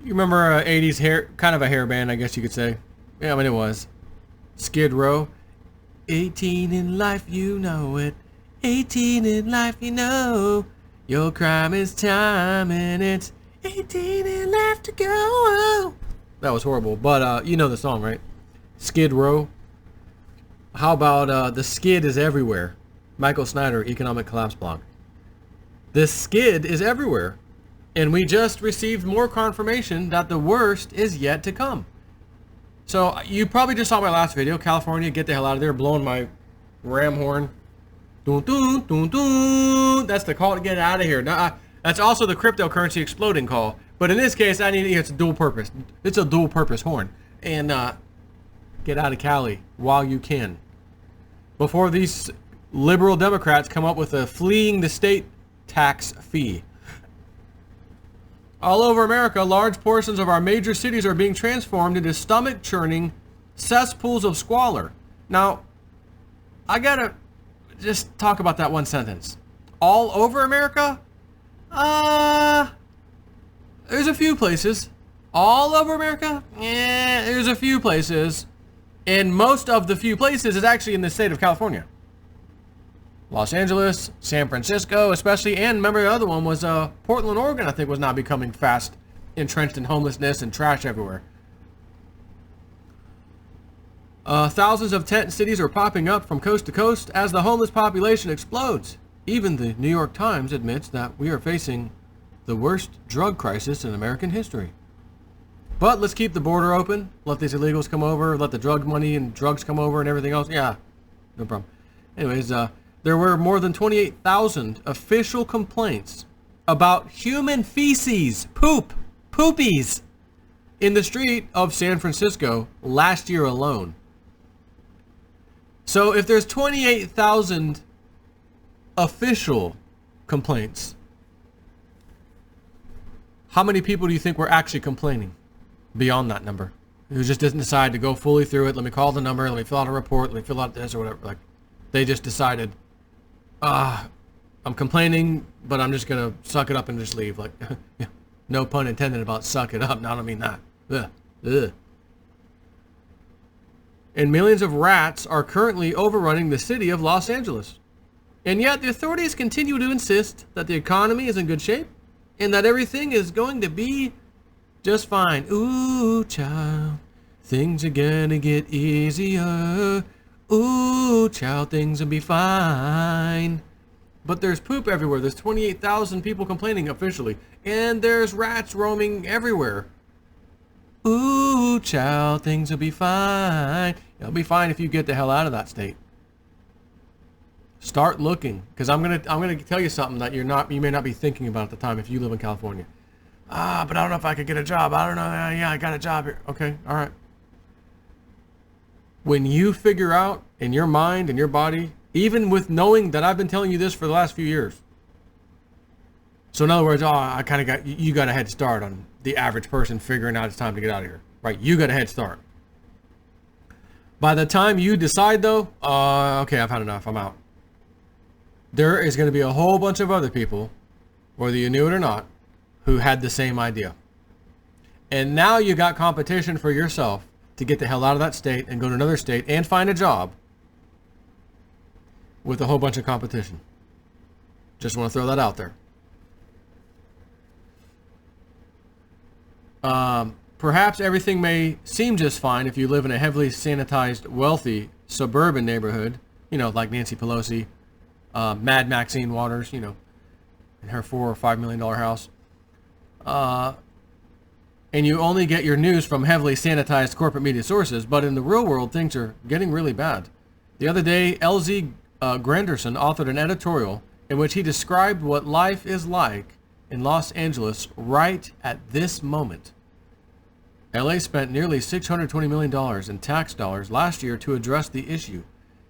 You remember 80s hair, kind of a hair band, I guess you could say. Yeah, I mean it was. Skid Row. 18 in life, you know it. 18 in life, you know. Your crime is time and it's 18 in life to go. That was horrible, but you know the song, right? Skid Row. How about the skid is everywhere? Michael Snyder, Economic Collapse blog. The skid is everywhere. And we just received more confirmation that the worst is yet to come. So you probably just saw my last video, California, get the hell out of there, blowing my ram horn. Dun, dun, dun, dun. That's the call to get out of here. Now, that's also the cryptocurrency exploding call. But in this case, it's a dual purpose. It's a dual purpose horn. And get out of Cali while you can. Before these liberal Democrats come up with a fleeing the state tax fee. All over America, large portions of our major cities are being transformed into stomach-churning cesspools of squalor. Now, I gotta just talk about that one sentence. All over America? There's a few places. All over America? Yeah, there's a few places. And most of the few places is actually in the state of California. Los Angeles, San Francisco especially, and remember the other one was Portland, Oregon, I think was now becoming fast entrenched in homelessness and trash everywhere. Thousands of tent cities are popping up from coast to coast as the homeless population explodes. Even the New York Times admits that we are facing the worst drug crisis in American history. But let's keep the border open, let these illegals come over, let the drug money and drugs come over and everything else. Yeah, no problem. Anyways, there were more than 28,000 official complaints about human feces, poopies, in the street of San Francisco last year alone. So if there's 28,000 official complaints, how many people do you think were actually complaining beyond that number? Who just didn't decide to go fully through it, let me call the number, let me fill out a report, let me fill out this or whatever. Like, they just decided, I'm complaining, but I'm just going to suck it up and just leave. Like, no pun intended about suck it up. No, I don't mean that. Ugh. Ugh. And millions of rats are currently overrunning the city of Los Angeles. And yet the authorities continue to insist that the economy is in good shape and that everything is going to be just fine. Ooh, child, things are gonna get easier. Ooh, child, things will be fine. But there's poop everywhere. There's 28,000 people complaining officially. And there's rats roaming everywhere. Ooh, child, things will be fine. It'll be fine if you get the hell out of that state. Start looking, because I'm gonna tell you something that you may not be thinking about at the time if you live in California. But I don't know if I could get a job. I don't know. Yeah, I got a job here. Okay, all right. When you figure out in your mind and your body, even with knowing that I've been telling you this for the last few years. So in other words, you got a head start on the average person figuring out it's time to get out of here, right? You got a head start. By the time you decide though, okay, I've had enough, I'm out. There is going to be a whole bunch of other people, whether you knew it or not, who had the same idea. And now you got competition for yourself to get the hell out of that state and go to another state and find a job with a whole bunch of competition. Just want to throw that out there. Perhaps everything may seem just fine if you live in a heavily sanitized, wealthy suburban neighborhood, like Nancy Pelosi, Mad Maxine Waters, in her $4 or $5 million house. And you only get your news from heavily sanitized corporate media sources, but in the real world, things are getting really bad. The other day, LZ Granderson authored an editorial in which he described what life is like in Los Angeles right at this moment. LA spent nearly $620 million in tax dollars last year to address the issue,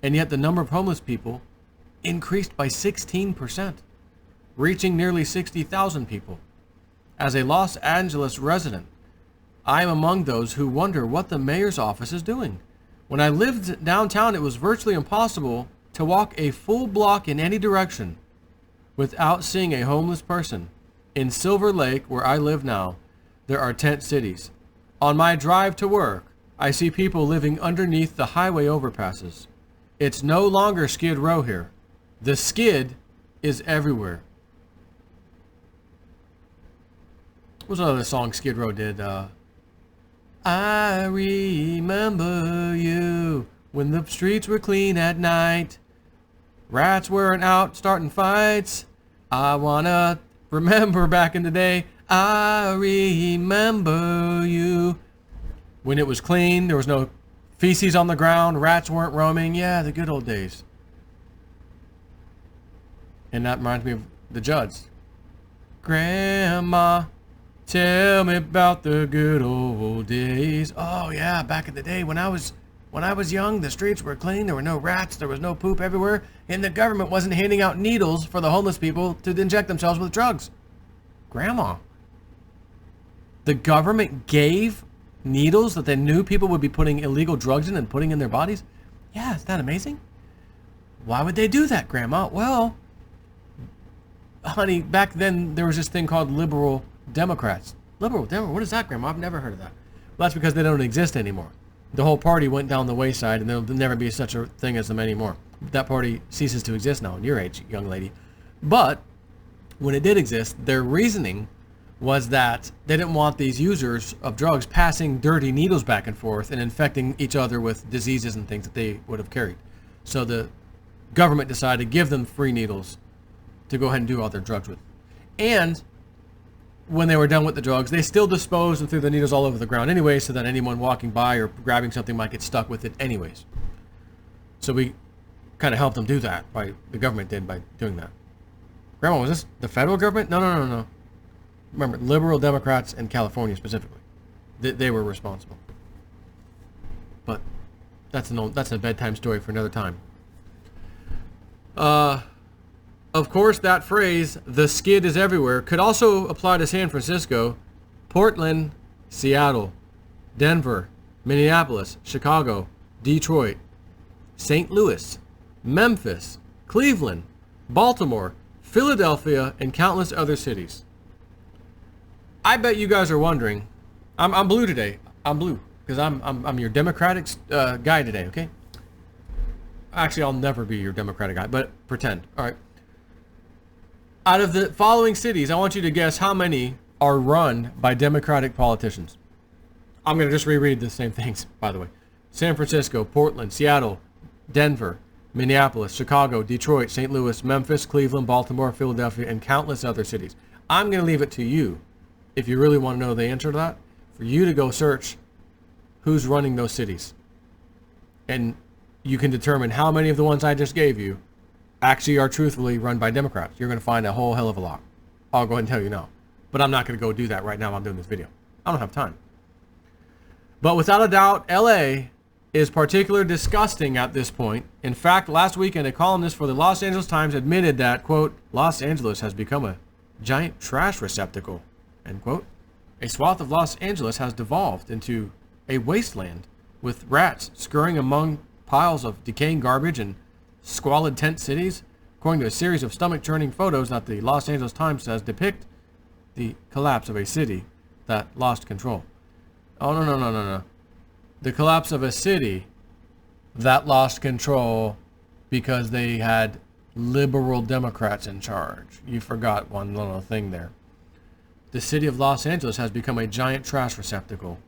and yet the number of homeless people increased by 16%, reaching nearly 60,000 people. As a Los Angeles resident, I am among those who wonder what the mayor's office is doing. When I lived downtown, it was virtually impossible to walk a full block in any direction without seeing a homeless person. In Silver Lake, where I live now, there are tent cities. On my drive to work, I see people living underneath the highway overpasses. It's no longer Skid Row here. The skid is everywhere. What's another song Skid Row did? I remember you when the streets were clean at night. Rats weren't out starting fights. I wanna remember back in the day. I remember you. When it was clean, there was no feces on the ground, rats weren't roaming. Yeah, the good old days. And that reminds me of the Judds. Grandma, tell me about the good old days. Oh yeah, back in the day when I was young, the streets were clean, there were no rats, there was no poop everywhere, and the government wasn't handing out needles for the homeless people to inject themselves with drugs. Grandma. The government gave needles that they knew people would be putting illegal drugs in and putting in their bodies? Yeah, isn't that amazing? Why would they do that, Grandma? Well, honey, back then there was this thing called liberal Democrats. Liberal Democrats? What is that, Grandma? I've never heard of that. Well, that's because they don't exist anymore. The whole party went down the wayside, and there'll never be such a thing as them anymore. That party ceases to exist now in your age, young lady. But when it did exist, their reasoning was that they didn't want these users of drugs passing dirty needles back and forth and infecting each other with diseases and things that they would have carried. So the government decided to give them free needles to go ahead and do all their drugs with. And when they were done with the drugs, they still disposed and threw the needles all over the ground anyway, so that anyone walking by or grabbing something might get stuck with it anyways. So we kind of helped them do that. The government did by doing that. Grandma, was this the federal government? No. Remember, liberal Democrats in California specifically. They were responsible. But that's a bedtime story for another time. Of course, that phrase, the skid is everywhere, could also apply to San Francisco, Portland, Seattle, Denver, Minneapolis, Chicago, Detroit, St. Louis, Memphis, Cleveland, Baltimore, Philadelphia, and countless other cities. I bet you guys are wondering, I'm blue today. I'm blue because I'm your Democratic guy today, okay? Actually, I'll never be your Democratic guy, but pretend. All right. Out of the following cities, I want you to guess how many are run by Democratic politicians. I'm going to just reread the same things, by the way. San Francisco, Portland, Seattle, Denver, Minneapolis, Chicago, Detroit, St. Louis, Memphis, Cleveland, Baltimore, Philadelphia, and countless other cities. I'm going to leave it to you, if you really want to know the answer to that, for you to go search who's running those cities. And you can determine how many of the ones I just gave you actually are truthfully run by Democrats. You're going to find a whole hell of a lot. I'll go ahead and tell you now. But I'm not going to go do that right now while I'm doing this video. I don't have time. But without a doubt, LA is particularly disgusting at this point. In fact, last weekend, a columnist for the Los Angeles Times admitted that, quote, Los Angeles has become a giant trash receptacle, end quote. A swath of Los Angeles has devolved into a wasteland with rats scurrying among piles of decaying garbage and squalid tent cities, according to a series of stomach-churning photos that the Los Angeles Times says depict the collapse of a city that lost control. Oh, no. The collapse of a city that lost control because they had liberal Democrats in charge. You forgot one little thing there. The city of Los Angeles has become a giant trash receptacle,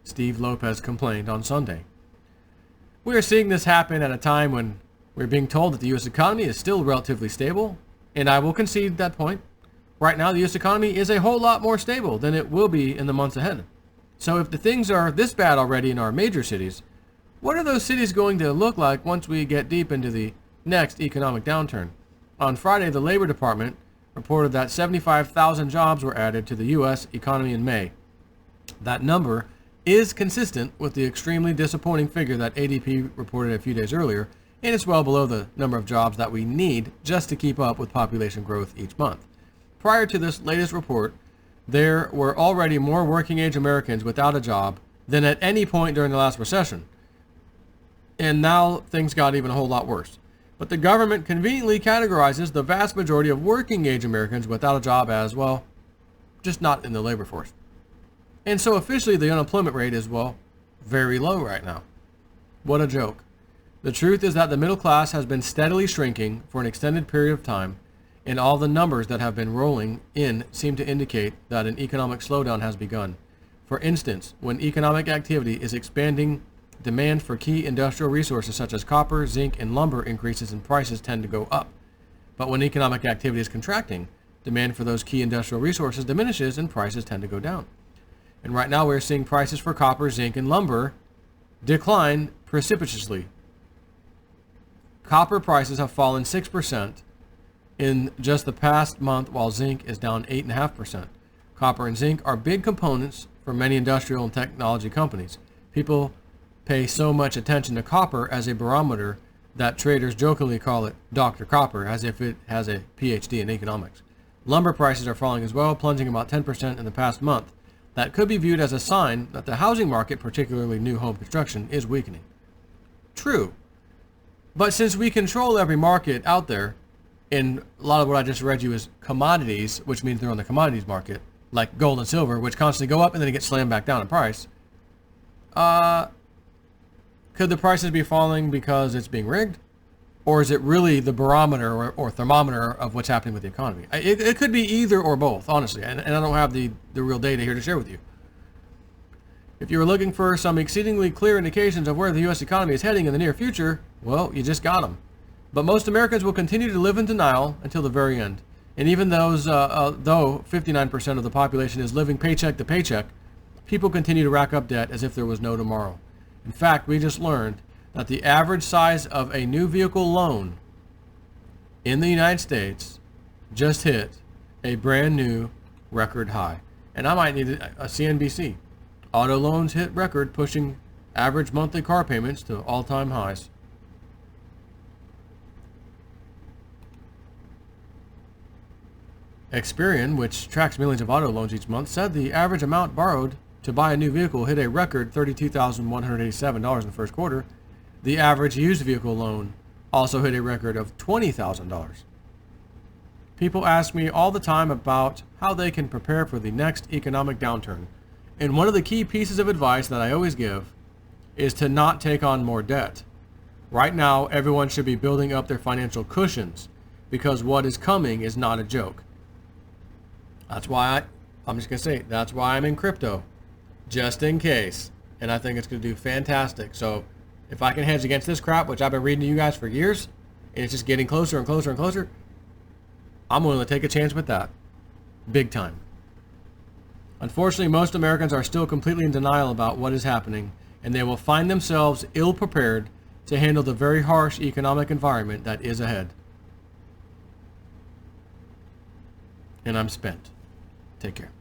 Steve Lopez complained on Sunday. We are seeing this happen at a time when we're being told that the U.S. economy is still relatively stable, and I will concede that point. Right now, the U.S. economy is a whole lot more stable than it will be in the months ahead. So if the things are this bad already in our major cities, what are those cities going to look like once we get deep into the next economic downturn? On Friday, the Labor Department reported that 75,000 jobs were added to the U.S. economy in May. That number is consistent with the extremely disappointing figure that ADP reported a few days earlier, and it's well below the number of jobs that we need just to keep up with population growth each month. Prior to this latest report, there were already more working-age Americans without a job than at any point during the last recession. And now things got even a whole lot worse. But the government conveniently categorizes the vast majority of working-age Americans without a job as, well, just not in the labor force. And so officially the unemployment rate is, well, very low right now. What a joke. The truth is that the middle class has been steadily shrinking for an extended period of time, and all the numbers that have been rolling in seem to indicate that an economic slowdown has begun. For instance, when economic activity is expanding, demand for key industrial resources such as copper, zinc, and lumber increases and prices tend to go up. But when economic activity is contracting, demand for those key industrial resources diminishes and prices tend to go down. And right now we're seeing prices for copper, zinc, and lumber decline precipitously. Copper prices have fallen 6% in just the past month, while zinc is down 8.5%. Copper and zinc are big components for many industrial and technology companies. People pay so much attention to copper as a barometer that traders jokingly call it Dr. Copper, as if it has a PhD in economics. Lumber prices are falling as well, plunging about 10% in the past month. That could be viewed as a sign that the housing market, particularly new home construction, is weakening. True. But since we control every market out there, and a lot of what I just read you is commodities, which means they're on the commodities market, like gold and silver, which constantly go up and then it gets slammed back down in price. Could the prices be falling because it's being rigged? Or is it really the barometer or thermometer of what's happening with the economy? It could be either or both, honestly, and I don't have the real data here to share with you. If you were looking for some exceedingly clear indications of where the U.S. economy is heading in the near future, well, you just got them. But most Americans will continue to live in denial until the very end. And even though 59% of the population is living paycheck to paycheck, people continue to rack up debt as if there was no tomorrow. In fact, we just learned that the average size of a new vehicle loan in the United States just hit a brand new record high. And I might need a CNBC. Auto loans hit record, pushing average monthly car payments to all-time highs. Experian, which tracks millions of auto loans each month, said the average amount borrowed to buy a new vehicle hit a record $32,187 in the first quarter. The average used vehicle loan also hit a record of $20,000. People ask me all the time about how they can prepare for the next economic downturn. And one of the key pieces of advice that I always give is to not take on more debt. Right now, everyone should be building up their financial cushions because what is coming is not a joke. That's why I'm just going to say, that's why I'm in crypto, just in case. And I think it's going to do fantastic. So if I can hedge against this crap, which I've been reading to you guys for years, and it's just getting closer and closer and closer, I'm willing to take a chance with that. Big time. Unfortunately, most Americans are still completely in denial about what is happening, and they will find themselves ill-prepared to handle the very harsh economic environment that is ahead. And I'm spent. Take care.